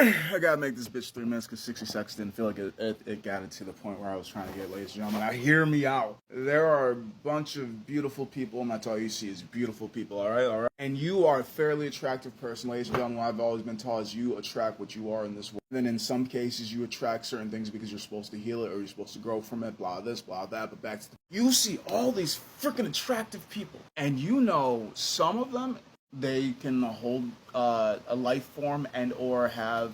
I gotta make this bitch 3 minutes because 60 seconds didn't feel like it got it to the point where I was trying to get, ladies and gentlemen. Now, hear me out. There are a bunch of beautiful people, and that's all you see is beautiful people, alright? And you are a fairly attractive person, ladies and gentlemen. What I've always been taught is you attract what you are in this world. Then in some cases, you attract certain things because you're supposed to heal it or you're supposed to grow from it, blah this, blah that, but back to you see all these freaking attractive people, and you know some of them, they can hold a life form and or have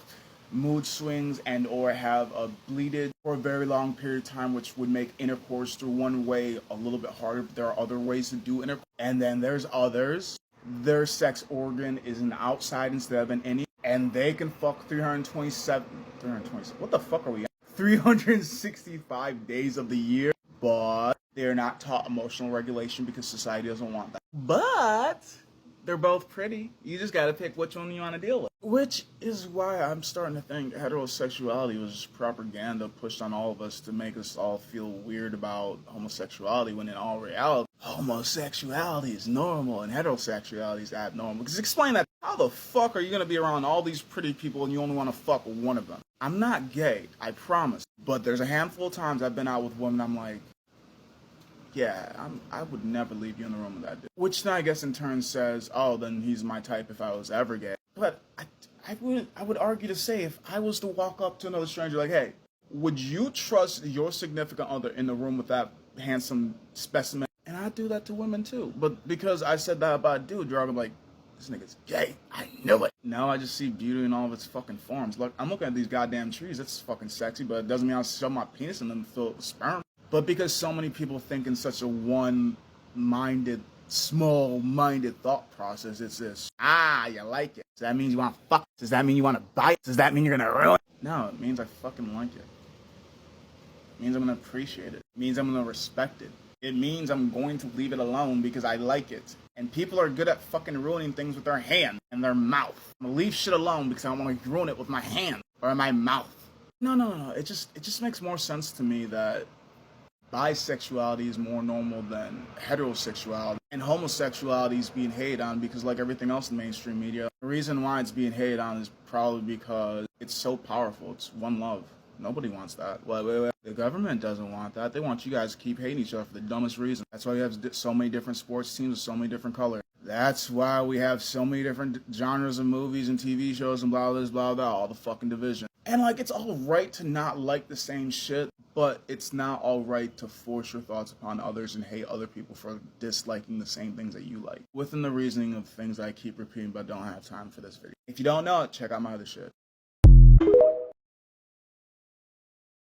mood swings and or have a bleeded for a very long period of time, which would make intercourse through one way a little bit harder, but there are other ways to do intercourse. And then there's others, their sex organ is an outside instead of an innie, and they can fuck 327, what the fuck are we at? 365 days of the year, but they're not taught emotional regulation because society doesn't want that. But they're both pretty. You just gotta pick which one you want to deal with. Which is why I'm starting to think heterosexuality was just propaganda pushed on all of us to make us all feel weird about homosexuality, when in all reality, homosexuality is normal and heterosexuality is abnormal. Because explain that. How the fuck are you gonna be around all these pretty people and you only want to fuck one of them? I'm not gay, I promise. But there's a handful of times I've been out with women, I'm like, yeah, I would never leave you in the room with that dude. Which then I guess in turn says, oh, then he's my type if I was ever gay. But I would argue to say, if I was to walk up to another stranger like, hey, would you trust your significant other in the room with that handsome specimen? And I do that to women too. But because I said that about a dude, you're all like, this nigga's gay. I knew it. Now I just see beauty in all of its fucking forms. Look, I'm looking at these goddamn trees. That's fucking sexy, but it doesn't mean I'll shove my penis in them and fill it with sperm. But because so many people think in such a one-minded, small-minded thought process, it's this, you like it. Does that mean you want to fuck? Does that mean you want to bite? Does that mean you're going to ruin it? No, it means I fucking like it. It means I'm going to appreciate it. It means I'm going to respect it. It means I'm going to leave it alone because I like it. And people are good at fucking ruining things with their hand and their mouth. I'm going to leave shit alone because I want to ruin it with my hand or my mouth. No. It just makes more sense to me that bisexuality is more normal than heterosexuality, and homosexuality is being hated on because, like everything else in mainstream media, the reason why it's being hated on is probably because it's so powerful. It's one love. Nobody wants that. Wait. The government doesn't want that. They want you guys to keep hating each other for the dumbest reason. That's why we have so many different sports teams with so many different colors. That's why we have so many different genres of movies and TV shows and blah, blah, all the fucking division. And, like, it's all right to not like the same shit, but it's not all right to force your thoughts upon others and hate other people for disliking the same things that you like. Within the reasoning of things that I keep repeating but don't have time for this video. If you don't know it, check out my other shit.